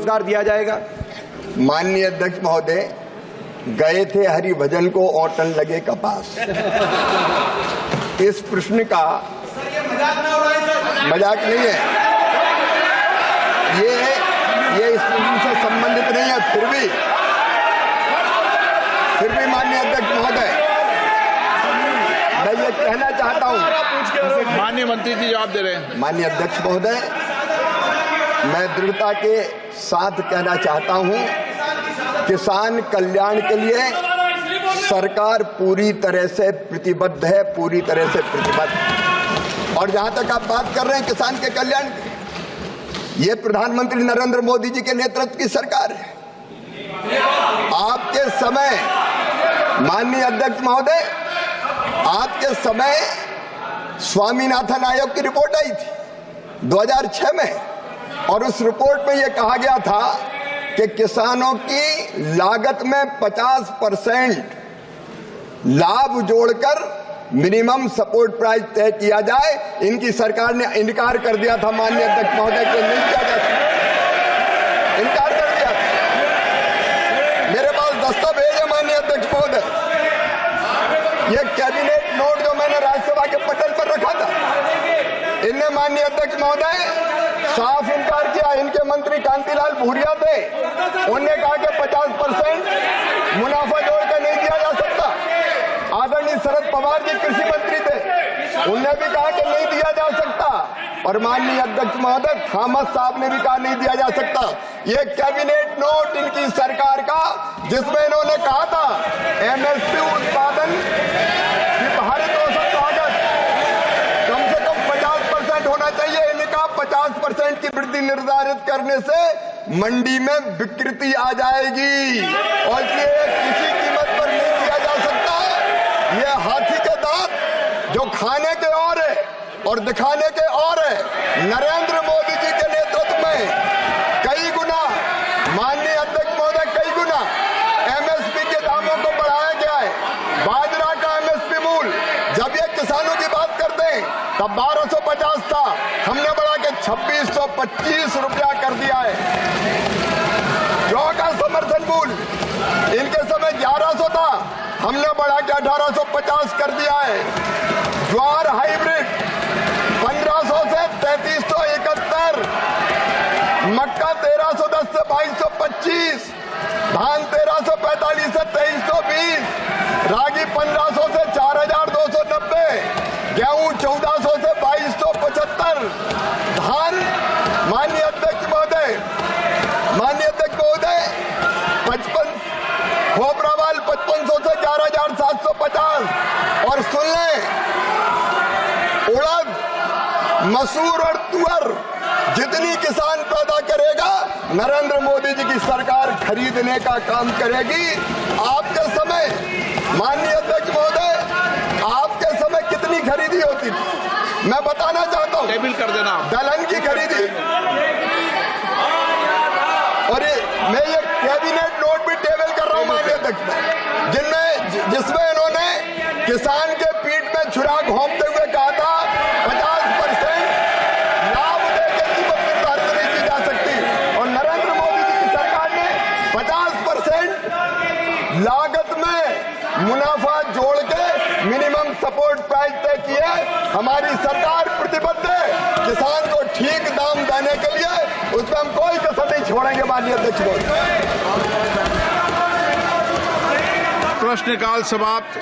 रोजगार दिया जाएगा? माननीय अध्यक्ष महोदय, गए थे हरिभजन को औटन लगे कपास। इस प्रश्न का मजाक नहीं है, ये इस प्रश्न से संबंधित नहीं है। फिर भी माननीय अध्यक्ष महोदय, मैं ये कहना चाहता हूं। माननीय मंत्री जी जवाब दे रहे हैं। माननीय अध्यक्ष महोदय, मैं दृढ़ता के साथ कहना चाहता हूं, किसान कल्याण के लिए सरकार पूरी तरह से प्रतिबद्ध है, पूरी तरह से प्रतिबद्ध। और जहां तक आप बात कर रहे हैं किसान के कल्याण की, ये प्रधानमंत्री नरेंद्र मोदी जी के नेतृत्व की सरकार है। आपके समय, माननीय अध्यक्ष महोदय, आपके समय स्वामीनाथन आयोग की रिपोर्ट आई थी 2006 में, और उस रिपोर्ट में यह कहा गया था कि किसानों की लागत में 50% लाभ जोड़कर मिनिमम सपोर्ट प्राइस तय किया जाए। इनकी सरकार ने इनकार कर दिया था माननीय अध्यक्ष महोदय, कि नहीं किया जा सकता, इनकार कर दिया था। मेरे पास दस्तावेज है माननीय अध्यक्ष महोदय, ये कैबिनेट नोट जो मैंने राज्यसभा के पटल पर रखा था, इनने माननीय अध्यक्ष महोदय साफ इनकार किया। इनके मंत्री कांतिलाल भूरिया थे, उन्होंने कहा कि 50% मुनाफा जोड़कर नहीं दिया जा सकता। आदरणीय शरद पवार जी कृषि मंत्री थे, उन्होंने भी कहा कि नहीं दिया जा सकता। और माननीय अध्यक्ष महोदय थॉमस साहब ने भी कहा नहीं दिया जा सकता। ये कैबिनेट नोट इनकी सरकार का, जिसमें इन्होंने कहा था एमएसपी उत्पादन की भारित औसत लागत कम से कम 50% होना चाहिए। इन्हें कहा 50% की वृद्धि निर्धारित करने से मंडी में विकृति आ जाएगी, और ये किसी कीमत पर नहीं दिया जा सकता। ये हाथी के दांत जो खाने के और है और दिखाने के और है। नरेंद्र मोदी जी के नेतृत्व में कई गुना, माननीय अध्यक्ष महोदय, कई गुना एमएसपी के दामों को बढ़ाया गया है। बाजरा का एमएसपी मूल्य जब ये किसानों की बात करते हैं तब 1250 था, हमने बढ़ा के 2625 रुपया कर दिया है। जौ का समर्थन मूल्य इनके समय 1100 था, हमने बढ़ा के 1850 कर दिया है। ज्वार हाइब्रिड 1500 से 3371, मक्का 1310 से 2225, धान 1345 से 2320, रागी 1500 से 4290, गेहूं 1400 से 2275, धान माननीय अध्यक्ष महोदय 55, खोपरावाल 5500 से 11750। और सुन लें, उड़द, मसूर और तुअर जितनी किसान पैदा करेगा, नरेंद्र मोदी जी की सरकार खरीदने का काम करेगी। आपके समय, माननीय अध्यक्ष महोदय, आपके समय कितनी खरीदी होती थी मैं बताना चाहता हूं। टेबल कर देना। दलहन की खरीदी, और मैं ये कैबिनेट नोट भी टेबल कर रहा हूं माननीय अध्यक्ष, जिसमें इन्होंने किसान के पीठ में छुरा घोंपते हुए कहा था 50% लाभ देकर कीमत निर्धारित नहीं की जा सकती। और नरेंद्र मोदी जी की सरकार ने 50% लागत में मुनाफा जोड़ के मिनिमम सपोर्ट प्राइस तय किया। हमारी सरकार प्रतिबद्ध है किसान को ठीक दाम देने के लिए, उसमें हम कोई कसर नहीं छोड़ेंगे माननीय अध्यक्ष महोदय। प्रश्नकाल समाप्त।